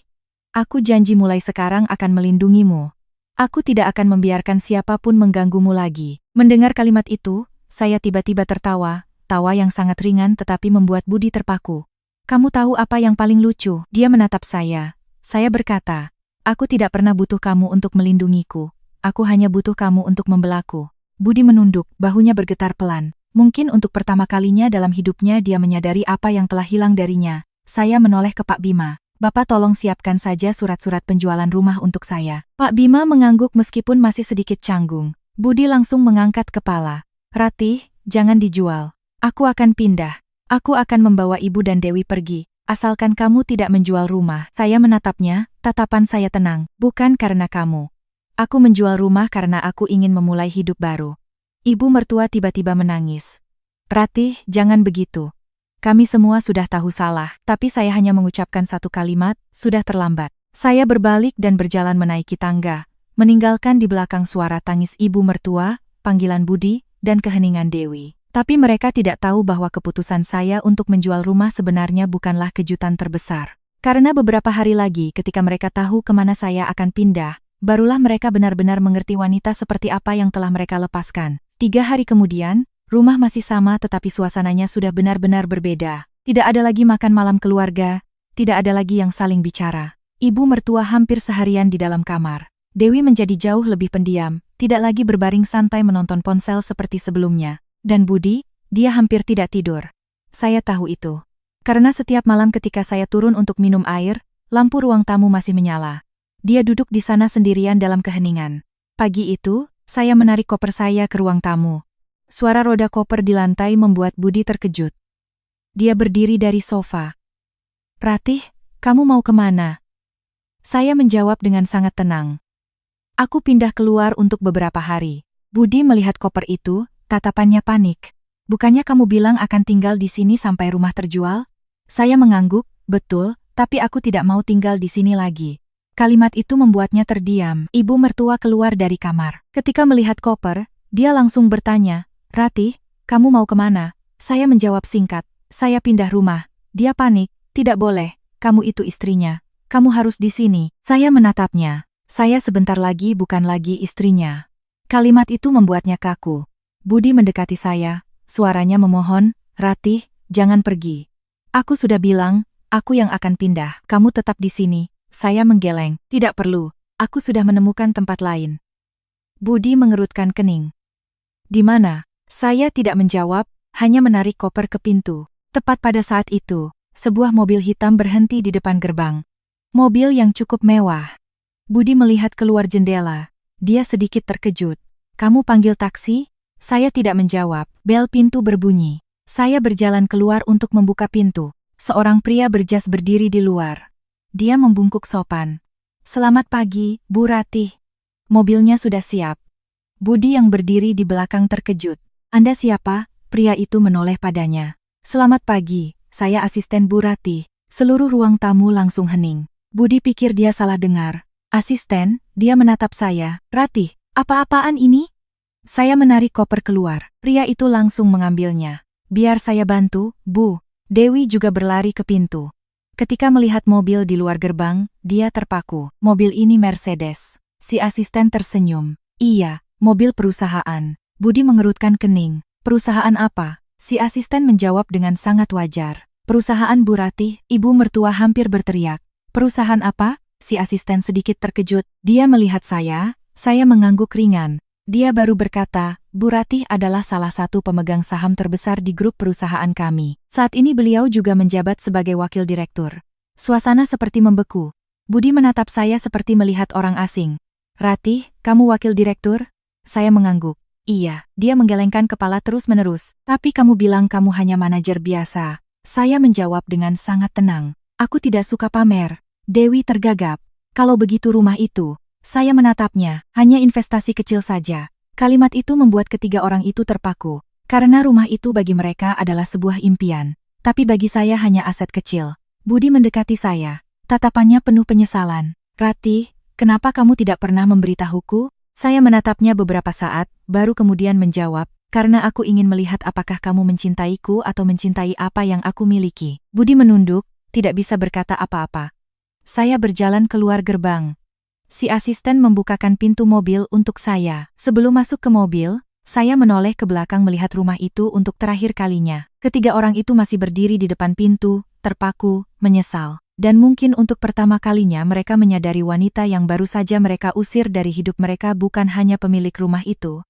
Aku janji mulai sekarang akan melindungimu. Aku tidak akan membiarkan siapapun mengganggumu lagi. Mendengar kalimat itu, saya tiba-tiba tertawa, tawa yang sangat ringan tetapi membuat Budi terpaku. Kamu tahu apa yang paling lucu? Dia menatap saya. Saya berkata, aku tidak pernah butuh kamu untuk melindungiku. Aku hanya butuh kamu untuk membelaku. Budi menunduk, bahunya bergetar pelan. Mungkin untuk pertama kalinya dalam hidupnya dia menyadari apa yang telah hilang darinya. Saya menoleh ke Pak Bima. Bapak tolong siapkan saja surat-surat penjualan rumah untuk saya. Pak Bima mengangguk meskipun masih sedikit canggung. Budi langsung mengangkat kepala. Ratih, jangan dijual. Aku akan pindah. Aku akan membawa ibu dan Dewi pergi. Asalkan kamu tidak menjual rumah. Saya menatapnya, tatapan saya tenang. Bukan karena kamu. Aku menjual rumah karena aku ingin memulai hidup baru. Ibu mertua tiba-tiba menangis. Ratih, jangan begitu. Kami semua sudah tahu salah, tapi saya hanya mengucapkan satu kalimat, sudah terlambat. Saya berbalik dan berjalan menaiki tangga, meninggalkan di belakang suara tangis ibu mertua, panggilan Budi, dan keheningan Dewi. Tapi mereka tidak tahu bahwa keputusan saya untuk menjual rumah sebenarnya bukanlah kejutan terbesar. Karena beberapa hari lagi ketika mereka tahu kemana saya akan pindah, barulah mereka benar-benar mengerti wanita seperti apa yang telah mereka lepaskan. 3 hari kemudian, rumah masih sama tetapi suasananya sudah benar-benar berbeda. Tidak ada lagi makan malam keluarga, tidak ada lagi yang saling bicara. Ibu mertua hampir seharian di dalam kamar. Dewi menjadi jauh lebih pendiam, tidak lagi berbaring santai menonton ponsel seperti sebelumnya. Dan Budi, dia hampir tidak tidur. Saya tahu itu. Karena setiap malam ketika saya turun untuk minum air, lampu ruang tamu masih menyala. Dia duduk di sana sendirian dalam keheningan. Pagi itu, saya menarik koper saya ke ruang tamu. Suara roda koper di lantai membuat Budi terkejut. Dia berdiri dari sofa. Ratih, kamu mau kemana? Saya menjawab dengan sangat tenang. Aku pindah keluar untuk beberapa hari. Budi melihat koper itu, tatapannya panik. Bukannya kamu bilang akan tinggal di sini sampai rumah terjual? Saya mengangguk, betul, tapi aku tidak mau tinggal di sini lagi. Kalimat itu membuatnya terdiam. Ibu mertua keluar dari kamar. Ketika melihat koper, dia langsung bertanya, Ratih, kamu mau kemana? Saya menjawab singkat, saya pindah rumah. Dia panik, tidak boleh, kamu itu istrinya. Kamu harus di sini. Saya menatapnya. Saya sebentar lagi bukan lagi istrinya. Kalimat itu membuatnya kaku. Budi mendekati saya, suaranya memohon, Ratih, jangan pergi. Aku sudah bilang, aku yang akan pindah. Kamu tetap di sini. Saya menggeleng. Tidak perlu, aku sudah menemukan tempat lain. Budi mengerutkan kening. Di mana? Saya tidak menjawab, hanya menarik koper ke pintu. Tepat pada saat itu, sebuah mobil hitam berhenti di depan gerbang. Mobil yang cukup mewah. Budi melihat keluar jendela. Dia sedikit terkejut. Kamu panggil taksi? Saya tidak menjawab. Bel pintu berbunyi. Saya berjalan keluar untuk membuka pintu. Seorang pria berjas berdiri di luar. Dia membungkuk sopan. Selamat pagi, Bu Ratih. Mobilnya sudah siap. Budi yang berdiri di belakang terkejut. Anda siapa? Pria itu menoleh padanya. Selamat pagi, saya asisten Bu Ratih. Seluruh ruang tamu langsung hening. Budi pikir dia salah dengar. Asisten, dia menatap saya. Ratih, apa-apaan ini? Saya menarik koper keluar. Pria itu langsung mengambilnya. Biar saya bantu, Bu. Dewi juga berlari ke pintu. Ketika melihat mobil di luar gerbang, dia terpaku. Mobil ini Mercedes. Si asisten tersenyum. Iya, mobil perusahaan. Budi mengerutkan kening. Perusahaan apa? Si asisten menjawab dengan sangat wajar. Perusahaan Bu Ratih, ibu mertua hampir berteriak. Perusahaan apa? Si asisten sedikit terkejut. Dia melihat saya mengangguk ringan. Dia baru berkata, Bu Ratih adalah salah satu pemegang saham terbesar di grup perusahaan kami. Saat ini beliau juga menjabat sebagai wakil direktur. Suasana seperti membeku. Budi menatap saya seperti melihat orang asing. Ratih, kamu wakil direktur? Saya mengangguk. Iya, dia menggelengkan kepala terus-menerus. Tapi kamu bilang kamu hanya manajer biasa. Saya menjawab dengan sangat tenang. Aku tidak suka pamer. Dewi tergagap. Kalau begitu rumah itu, saya menatapnya, hanya investasi kecil saja. Kalimat itu membuat ketiga orang itu terpaku. Karena rumah itu bagi mereka adalah sebuah impian. Tapi bagi saya hanya aset kecil. Budi mendekati saya. Tatapannya penuh penyesalan. Ratih, kenapa kamu tidak pernah memberitahuku? Saya menatapnya beberapa saat, baru kemudian menjawab, karena aku ingin melihat apakah kamu mencintaiku atau mencintai apa yang aku miliki. Budi menunduk, tidak bisa berkata apa-apa. Saya berjalan keluar gerbang. Si asisten membukakan pintu mobil untuk saya. Sebelum masuk ke mobil, saya menoleh ke belakang melihat rumah itu untuk terakhir kalinya. Ketiga orang itu masih berdiri di depan pintu, terpaku, menyesal. Dan mungkin untuk pertama kalinya mereka menyadari wanita yang baru saja mereka usir dari hidup mereka bukan hanya pemilik rumah itu,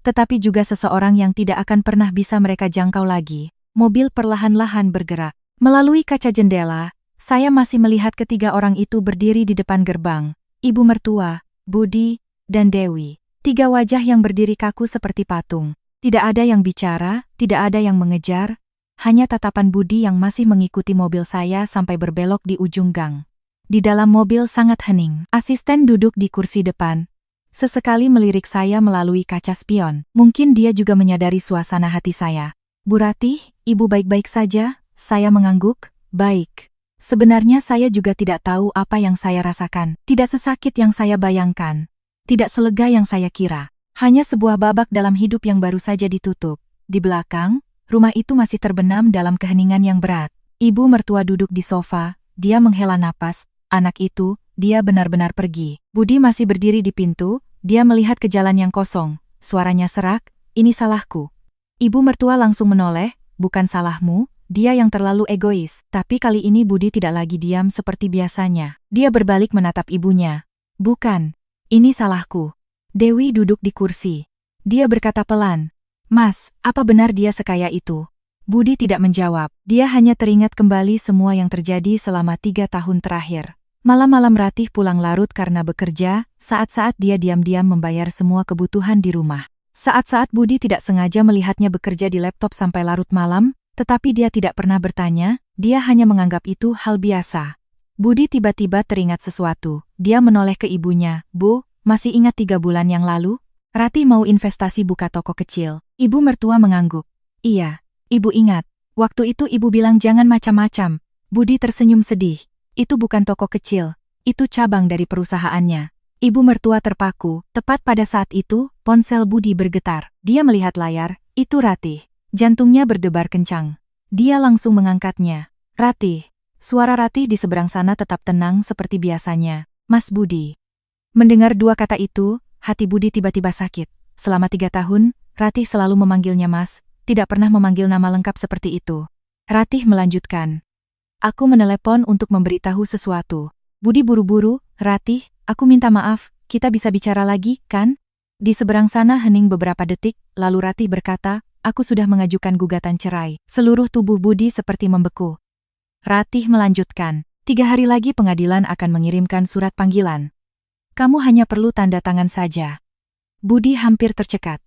tetapi juga seseorang yang tidak akan pernah bisa mereka jangkau lagi. Mobil perlahan-lahan bergerak. Melalui kaca jendela, saya masih melihat ketiga orang itu berdiri di depan gerbang. Ibu mertua, Budi, dan Dewi. Tiga wajah yang berdiri kaku seperti patung. Tidak ada yang bicara, tidak ada yang mengejar. Hanya tatapan Budi yang masih mengikuti mobil saya sampai berbelok di ujung gang. Di dalam mobil sangat hening. Asisten duduk di kursi depan. Sesekali melirik saya melalui kaca spion. Mungkin dia juga menyadari suasana hati saya. Bu Ratih, ibu baik-baik saja? Saya mengangguk. Baik. Sebenarnya saya juga tidak tahu apa yang saya rasakan. Tidak sesakit yang saya bayangkan. Tidak selega yang saya kira. Hanya sebuah babak dalam hidup yang baru saja ditutup. Di belakang, rumah itu masih terbenam dalam keheningan yang berat. Ibu mertua duduk di sofa, dia menghela napas. Anak itu, dia benar-benar pergi. Budi masih berdiri di pintu, dia melihat ke jalan yang kosong. Suaranya serak, ini salahku. Ibu mertua langsung menoleh, bukan salahmu, dia yang terlalu egois. Tapi kali ini Budi tidak lagi diam seperti biasanya. Dia berbalik menatap ibunya. Bukan, ini salahku. Dewi duduk di kursi. Dia berkata pelan. Mas, apa benar dia sekaya itu? Budi tidak menjawab. Dia hanya teringat kembali semua yang terjadi selama 3 tahun terakhir. Malam-malam Ratih pulang larut karena bekerja, saat-saat dia diam-diam membayar semua kebutuhan di rumah. Saat-saat Budi tidak sengaja melihatnya bekerja di laptop sampai larut malam, tetapi dia tidak pernah bertanya, dia hanya menganggap itu hal biasa. Budi tiba-tiba teringat sesuatu. Dia menoleh ke ibunya. Bu, masih ingat 3 bulan yang lalu? Ratih mau investasi buka toko kecil. Ibu mertua mengangguk. Iya, ibu ingat. Waktu itu ibu bilang jangan macam-macam. Budi tersenyum sedih. Itu bukan toko kecil. Itu cabang dari perusahaannya. Ibu mertua terpaku. Tepat pada saat itu, ponsel Budi bergetar. Dia melihat layar. Itu Ratih. Jantungnya berdebar kencang. Dia langsung mengangkatnya. Ratih. Suara Ratih di seberang sana tetap tenang seperti biasanya. Mas Budi. Mendengar 2 kata itu, hati Budi tiba-tiba sakit. Selama 3 tahun, Ratih selalu memanggilnya Mas, tidak pernah memanggil nama lengkap seperti itu. Ratih melanjutkan. Aku menelepon untuk memberitahu sesuatu. Budi buru-buru, Ratih, aku minta maaf, kita bisa bicara lagi, kan? Di seberang sana hening beberapa detik, lalu Ratih berkata, aku sudah mengajukan gugatan cerai. Seluruh tubuh Budi seperti membeku. Ratih melanjutkan, 3 hari lagi pengadilan akan mengirimkan surat panggilan. Kamu hanya perlu tanda tangan saja. Budi hampir tercekat.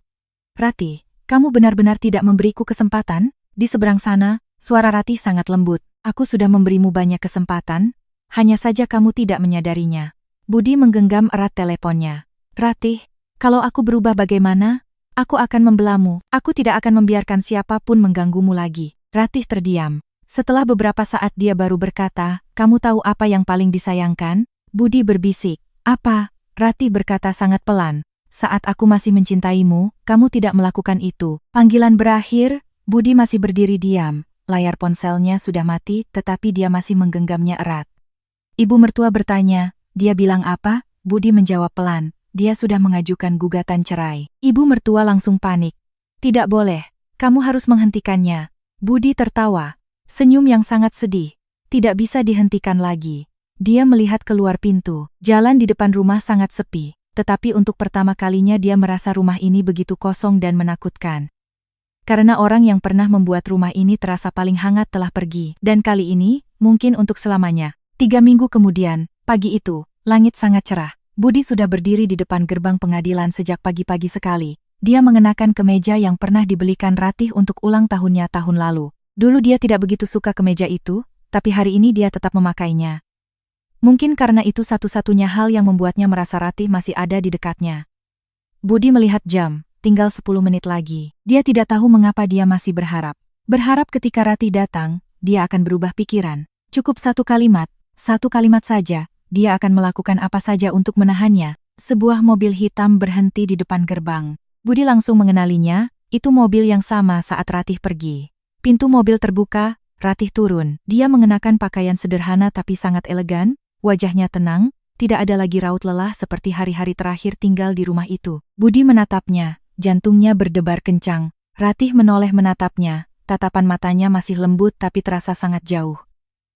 Ratih, kamu benar-benar tidak memberiku kesempatan? Di seberang sana, suara Ratih sangat lembut. Aku sudah memberimu banyak kesempatan, hanya saja kamu tidak menyadarinya. Budi menggenggam erat teleponnya. Ratih, kalau aku berubah bagaimana? Aku akan membelamu. Aku tidak akan membiarkan siapapun mengganggumu lagi. Ratih terdiam. Setelah beberapa saat dia baru berkata, kamu tahu apa yang paling disayangkan? Budi berbisik. Apa? Ratih berkata sangat pelan. Saat aku masih mencintaimu, kamu tidak melakukan itu. Panggilan berakhir, Budi masih berdiri diam. Layar ponselnya sudah mati, tetapi dia masih menggenggamnya erat. Ibu mertua bertanya, dia bilang apa? Budi menjawab pelan, dia sudah mengajukan gugatan cerai. Ibu mertua langsung panik. Tidak boleh. Kamu harus menghentikannya. Budi tertawa. Senyum yang sangat sedih. Tidak bisa dihentikan lagi. Dia melihat keluar pintu. Jalan di depan rumah sangat sepi. Tetapi untuk pertama kalinya dia merasa rumah ini begitu kosong dan menakutkan. Karena orang yang pernah membuat rumah ini terasa paling hangat telah pergi. Dan kali ini, mungkin untuk selamanya. 3 minggu kemudian, pagi itu, langit sangat cerah. Budi sudah berdiri di depan gerbang pengadilan sejak pagi-pagi sekali. Dia mengenakan kemeja yang pernah dibelikan Ratih untuk ulang tahunnya tahun lalu. Dulu dia tidak begitu suka kemeja itu, tapi hari ini dia tetap memakainya. Mungkin karena itu satu-satunya hal yang membuatnya merasa Ratih masih ada di dekatnya. Budi melihat jam, tinggal 10 menit lagi. Dia tidak tahu mengapa dia masih berharap. Berharap ketika Ratih datang, dia akan berubah pikiran. Cukup satu kalimat saja, dia akan melakukan apa saja untuk menahannya. Sebuah mobil hitam berhenti di depan gerbang. Budi langsung mengenalinya, itu mobil yang sama saat Ratih pergi. Pintu mobil terbuka, Ratih turun. Dia mengenakan pakaian sederhana tapi sangat elegan, wajahnya tenang, tidak ada lagi raut lelah seperti hari-hari terakhir tinggal di rumah itu. Budi menatapnya, jantungnya berdebar kencang. Ratih menoleh menatapnya, tatapan matanya masih lembut tapi terasa sangat jauh.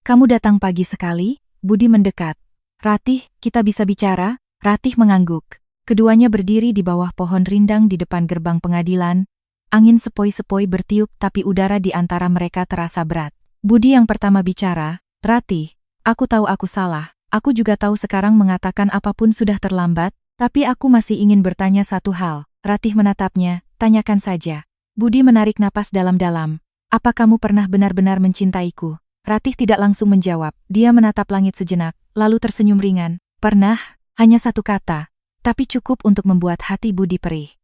Kamu datang pagi sekali? Budi mendekat. Ratih, kita bisa bicara? Ratih mengangguk. Keduanya berdiri di bawah pohon rindang di depan gerbang pengadilan. Angin sepoi-sepoi bertiup tapi udara di antara mereka terasa berat. Budi yang pertama bicara, Ratih, aku tahu aku salah. Aku juga tahu sekarang mengatakan apapun sudah terlambat, tapi aku masih ingin bertanya satu hal. Ratih menatapnya, tanyakan saja. Budi menarik napas dalam-dalam. Apa kamu pernah benar-benar mencintaiku? Ratih tidak langsung menjawab. Dia menatap langit sejenak, lalu tersenyum ringan. Pernah, hanya satu kata. Tapi cukup untuk membuat hati Budi perih.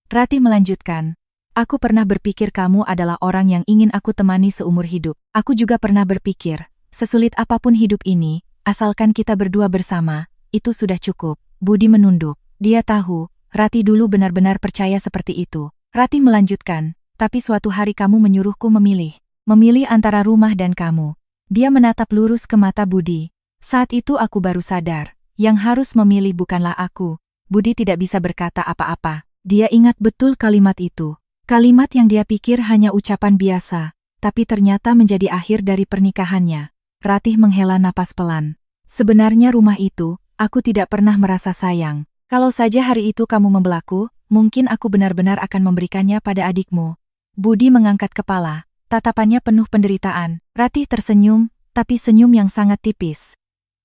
Ratih melanjutkan, aku pernah berpikir kamu adalah orang yang ingin aku temani seumur hidup. Aku juga pernah berpikir, sesulit apapun hidup ini, asalkan kita berdua bersama, itu sudah cukup. Budi menunduk. Dia tahu, Ratih dulu benar-benar percaya seperti itu. Ratih melanjutkan, tapi suatu hari kamu menyuruhku memilih. Memilih antara rumah dan kamu. Dia menatap lurus ke mata Budi. Saat itu aku baru sadar, yang harus memilih bukanlah aku. Budi tidak bisa berkata apa-apa. Dia ingat betul kalimat itu. Kalimat yang dia pikir hanya ucapan biasa, tapi ternyata menjadi akhir dari pernikahannya. Ratih menghela napas pelan. Sebenarnya rumah itu, aku tidak pernah merasa sayang. Kalau saja hari itu kamu membelaku, mungkin aku benar-benar akan memberikannya pada adikmu. Budi mengangkat kepala, tatapannya penuh penderitaan. Ratih tersenyum, tapi senyum yang sangat tipis.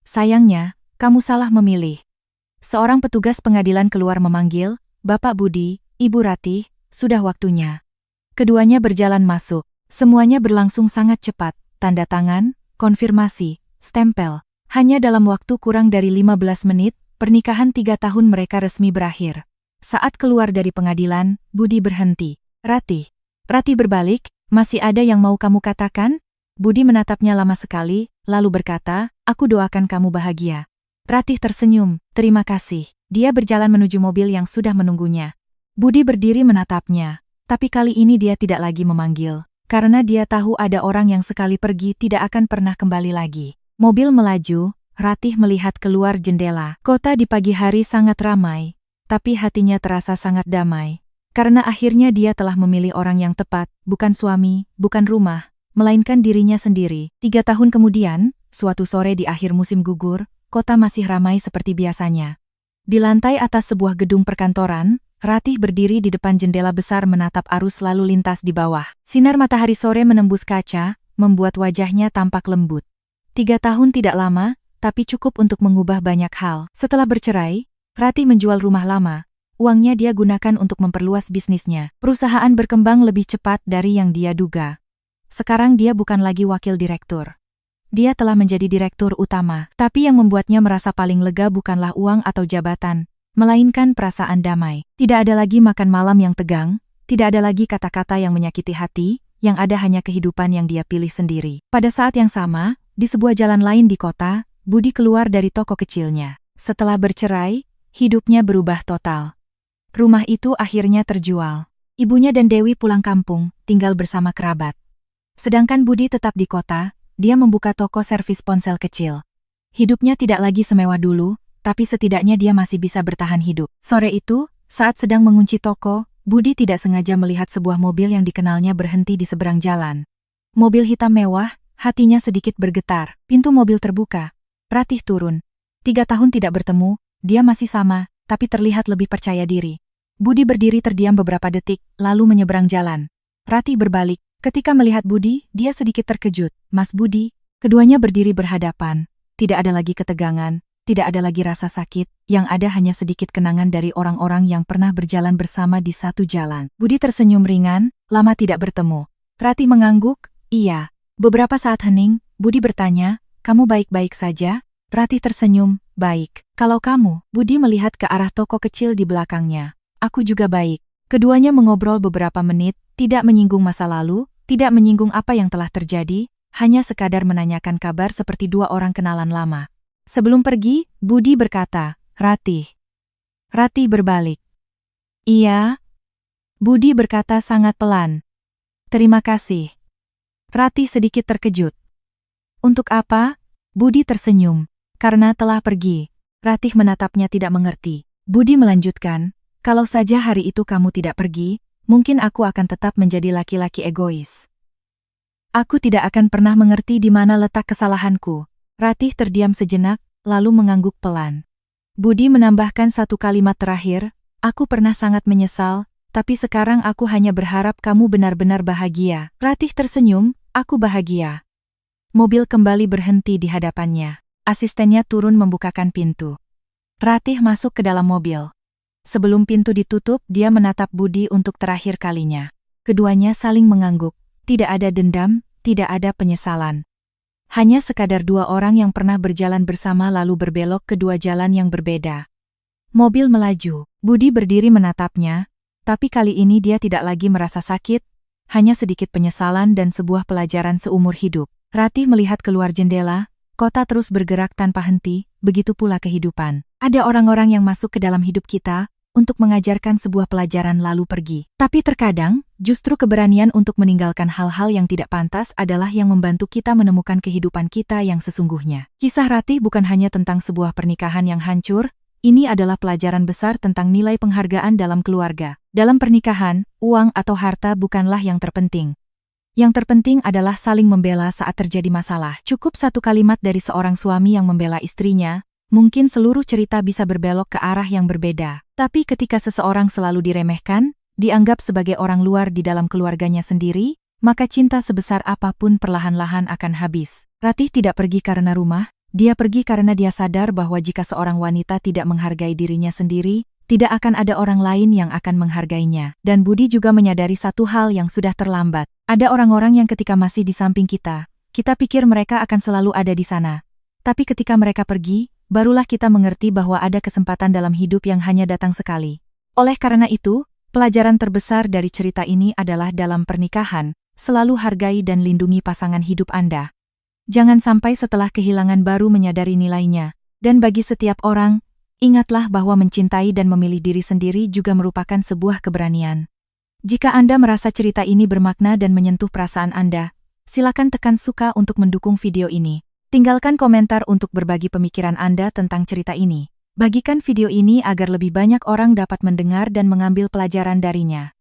Sayangnya, kamu salah memilih. Seorang petugas pengadilan keluar memanggil, Bapak Budi, Ibu Ratih, sudah waktunya. Keduanya berjalan masuk. Semuanya berlangsung sangat cepat. Tanda tangan, konfirmasi, stempel. Hanya dalam waktu kurang dari 15 menit, pernikahan 3 tahun mereka resmi berakhir. Saat keluar dari pengadilan, Budi berhenti. Ratih. Ratih berbalik, masih ada yang mau kamu katakan? Budi menatapnya lama sekali, lalu berkata, aku doakan kamu bahagia. Ratih tersenyum, terima kasih. Dia berjalan menuju mobil yang sudah menunggunya. Budi berdiri menatapnya, tapi kali ini dia tidak lagi memanggil, karena dia tahu ada orang yang sekali pergi tidak akan pernah kembali lagi. Mobil melaju, Ratih melihat keluar jendela. Kota di pagi hari sangat ramai, tapi hatinya terasa sangat damai. Karena akhirnya dia telah memilih orang yang tepat, bukan suami, bukan rumah, melainkan dirinya sendiri. 3 tahun kemudian, suatu sore di akhir musim gugur, kota masih ramai seperti biasanya. Di lantai atas sebuah gedung perkantoran, Ratih berdiri di depan jendela besar menatap arus lalu lintas di bawah. Sinar matahari sore menembus kaca, membuat wajahnya tampak lembut. 3 tahun tidak lama, tapi cukup untuk mengubah banyak hal. Setelah bercerai, Ratih menjual rumah lama. Uangnya dia gunakan untuk memperluas bisnisnya. Perusahaan berkembang lebih cepat dari yang dia duga. Sekarang dia bukan lagi wakil direktur. Dia telah menjadi direktur utama, tapi yang membuatnya merasa paling lega bukanlah uang atau jabatan, melainkan perasaan damai. Tidak ada lagi makan malam yang tegang, tidak ada lagi kata-kata yang menyakiti hati, yang ada hanya kehidupan yang dia pilih sendiri. Pada saat yang sama, di sebuah jalan lain di kota, Budi keluar dari toko kecilnya. Setelah bercerai, hidupnya berubah total. Rumah itu akhirnya terjual. Ibunya dan Dewi pulang kampung, tinggal bersama kerabat. Sedangkan Budi tetap di kota. Dia membuka toko servis ponsel kecil. Hidupnya tidak lagi semewah dulu, tapi setidaknya dia masih bisa bertahan hidup. Sore itu, saat sedang mengunci toko, Budi tidak sengaja melihat sebuah mobil yang dikenalnya berhenti di seberang jalan. Mobil hitam mewah, hatinya sedikit bergetar. Pintu mobil terbuka. Ratih turun. 3 tahun tidak bertemu, dia masih sama, tapi terlihat lebih percaya diri. Budi berdiri terdiam beberapa detik, lalu menyeberang jalan. Ratih berbalik. Ketika melihat Budi, dia sedikit terkejut. Mas Budi. Keduanya berdiri berhadapan. Tidak ada lagi ketegangan, tidak ada lagi rasa sakit, yang ada hanya sedikit kenangan dari orang-orang yang pernah berjalan bersama di satu jalan. Budi tersenyum ringan, lama tidak bertemu. Ratih mengangguk, iya. Beberapa saat hening, Budi bertanya, kamu baik-baik saja? Ratih tersenyum, baik. Kalau kamu, Budi melihat ke arah toko kecil di belakangnya. Aku juga baik. Keduanya mengobrol beberapa menit, tidak menyinggung masa lalu, tidak menyinggung apa yang telah terjadi, hanya sekadar menanyakan kabar seperti dua orang kenalan lama. Sebelum pergi, Budi berkata, Ratih. Ratih berbalik. Iya. Budi berkata sangat pelan. Terima kasih. Ratih sedikit terkejut. Untuk apa? Budi tersenyum. Karena telah pergi. Ratih menatapnya tidak mengerti. Budi melanjutkan, kalau saja hari itu kamu tidak pergi, mungkin aku akan tetap menjadi laki-laki egois. Aku tidak akan pernah mengerti di mana letak kesalahanku. Ratih terdiam sejenak, lalu mengangguk pelan. Budi menambahkan satu kalimat terakhir, aku pernah sangat menyesal, tapi sekarang aku hanya berharap kamu benar-benar bahagia. Ratih tersenyum, aku bahagia. Mobil kembali berhenti di hadapannya. Asistennya turun membukakan pintu. Ratih masuk ke dalam mobil. Sebelum pintu ditutup, dia menatap Budi untuk terakhir kalinya. Keduanya saling mengangguk. Tidak ada dendam, tidak ada penyesalan. Hanya sekadar dua orang yang pernah berjalan bersama lalu berbelok ke dua jalan yang berbeda. Mobil melaju. Budi berdiri menatapnya, tapi kali ini dia tidak lagi merasa sakit, hanya sedikit penyesalan dan sebuah pelajaran seumur hidup. Ratih melihat keluar jendela, kota terus bergerak tanpa henti, begitu pula kehidupan. Ada orang-orang yang masuk ke dalam hidup kita, untuk mengajarkan sebuah pelajaran lalu pergi. Tapi terkadang, justru keberanian untuk meninggalkan hal-hal yang tidak pantas adalah yang membantu kita menemukan kehidupan kita yang sesungguhnya. Kisah Ratih bukan hanya tentang sebuah pernikahan yang hancur, ini adalah pelajaran besar tentang nilai penghargaan dalam keluarga. Dalam pernikahan, uang atau harta bukanlah yang terpenting. Yang terpenting adalah saling membela saat terjadi masalah. Cukup satu kalimat dari seorang suami yang membela istrinya, mungkin seluruh cerita bisa berbelok ke arah yang berbeda. Tapi ketika seseorang selalu diremehkan, dianggap sebagai orang luar di dalam keluarganya sendiri, maka cinta sebesar apapun perlahan-lahan akan habis. Ratih tidak pergi karena rumah, dia pergi karena dia sadar bahwa jika seorang wanita tidak menghargai dirinya sendiri, tidak akan ada orang lain yang akan menghargainya. Dan Budi juga menyadari satu hal yang sudah terlambat. Ada orang-orang yang ketika masih di samping kita pikir mereka akan selalu ada di sana. Tapi ketika mereka pergi, barulah kita mengerti bahwa ada kesempatan dalam hidup yang hanya datang sekali. Oleh karena itu, pelajaran terbesar dari cerita ini adalah dalam pernikahan, selalu hargai dan lindungi pasangan hidup Anda. Jangan sampai setelah kehilangan baru menyadari nilainya. Dan bagi setiap orang, ingatlah bahwa mencintai dan memilih diri sendiri juga merupakan sebuah keberanian. Jika Anda merasa cerita ini bermakna dan menyentuh perasaan Anda, silakan tekan suka untuk mendukung video ini. Tinggalkan komentar untuk berbagi pemikiran Anda tentang cerita ini. Bagikan video ini agar lebih banyak orang dapat mendengar dan mengambil pelajaran darinya.